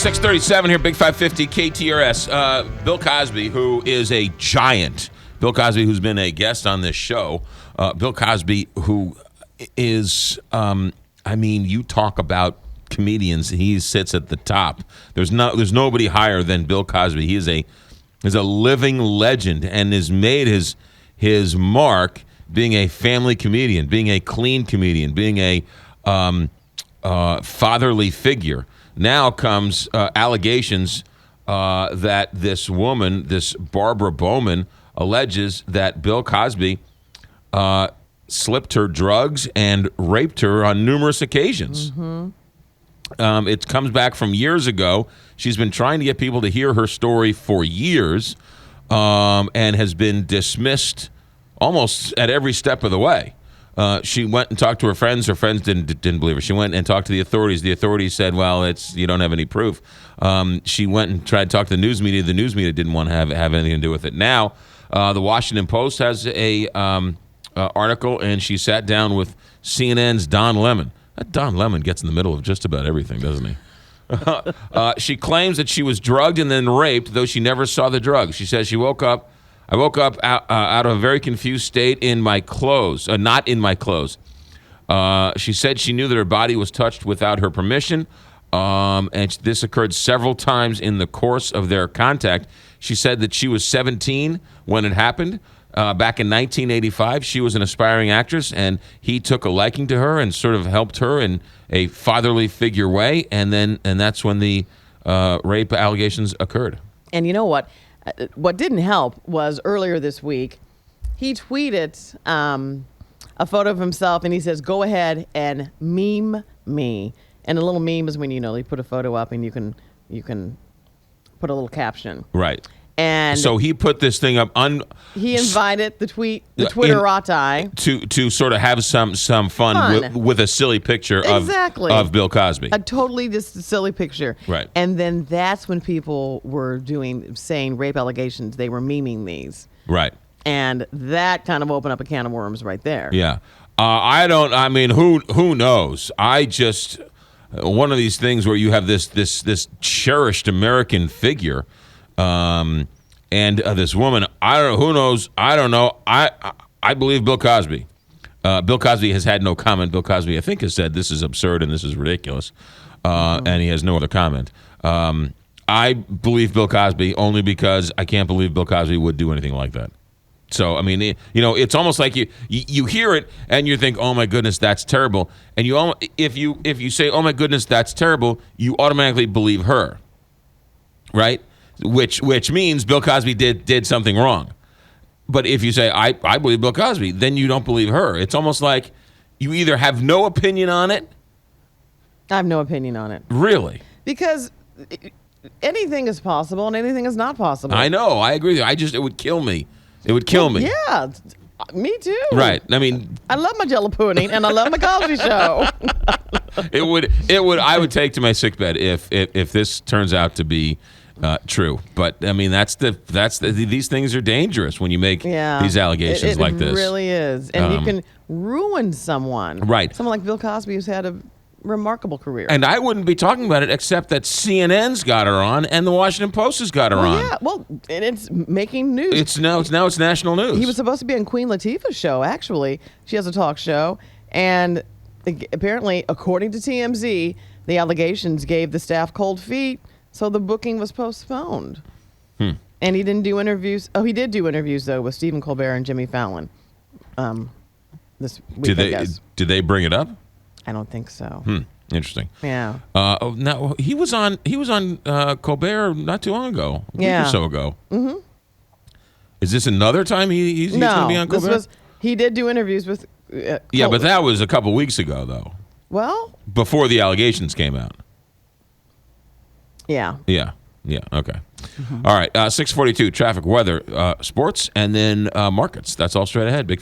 637 here, Big 550 KTRS. Bill Cosby, who is a giant. Bill Cosby, who's been a guest on this show. Bill Cosby, who is, you talk about comedians, he sits at the top. There's nobody higher than Bill Cosby. He is a living legend and has made his mark being a family comedian, being a clean comedian, being a fatherly figure. Now comes allegations that this woman, this Barbara Bowman, alleges that Bill Cosby slipped her drugs and raped her on numerous occasions. Mm-hmm. It comes back from years ago. She's been trying to get people to hear her story for years and has been dismissed almost at every step of the way. She went and talked to her friends. Her friends didn't believe her. She went and talked to the authorities. The authorities said, "Well, you don't have any proof." She went and tried to talk to the news media. The news media didn't want to have anything to do with it. Now, the Washington Post has a article, and she sat down with CNN's Don Lemon. That Don Lemon gets in the middle of just about everything, doesn't he? She claims that she was drugged and then raped, though she never saw the drugs. She says, I woke up out of a very confused state in my clothes, not in my clothes. She said she knew that her body was touched without her permission, and this occurred several times in the course of their contact. She said that she was 17 when it happened. Back in 1985, she was an aspiring actress, and he took a liking to her and sort of helped her in a fatherly figure way, and that's when the rape allegations occurred. And you know what? What didn't help was earlier this week, he tweeted a photo of himself, and he says, "Go ahead and meme me." And a little meme is when you put a photo up and you can put a little caption. Right. And so he put this thing up. He invited the Twitterati to sort of have some fun. With a silly picture of Bill Cosby. A totally just silly picture. Right. And then that's when people were saying rape allegations. They were memeing these. Right. And that kind of opened up a can of worms right there. Yeah. Who knows? I just one of these things where you have this cherished American figure. And this woman, I don't know, who knows? I don't know. I believe Bill Cosby. Bill Cosby has had no comment. Bill Cosby, I think, has said this is absurd and this is ridiculous, and he has no other comment. I believe Bill Cosby only because I can't believe Bill Cosby would do anything like that. So, it's almost like you hear it and you think, oh, my goodness, that's terrible. And if you say, oh, my goodness, that's terrible, you automatically believe her, right? Which means Bill Cosby did something wrong. But if you say, I believe Bill Cosby, then you don't believe her. It's almost like you either have no opinion on it. I have no opinion on it. Really? Because anything is possible and anything is not possible. I know. I agree with you. It would kill me. It would kill me. Yeah. Me too. Right. I love my Jello pudding and I love my Cosby show. I would take to my sickbed if this turns out to be true, but these things are dangerous when you make these allegations like this. It really is, and you can ruin someone. Right, someone like Bill Cosby who's had a remarkable career. And I wouldn't be talking about it except that CNN's got her on and the Washington Post has got her on. Yeah, well, and it's making news. It's national news. He was supposed to be on Queen Latifah's show. Actually, she has a talk show, and apparently, according to TMZ, the allegations gave the staff cold feet. So the booking was postponed. And he didn't do interviews. Oh, he did do interviews, though, with Stephen Colbert and Jimmy Fallon this week, I guess. Did they bring it up? I don't think so. Interesting. Yeah. Now, he was on Colbert not too long ago, a week or so ago. Mm-hmm. Is this another time he's going to be on Colbert? He did do interviews with Yeah, but that was a couple weeks ago, though. Well? Before the allegations came out. Yeah. Yeah. Okay. Mm-hmm. All right. 6:42. Traffic, weather, sports, and then markets. That's all straight ahead. Big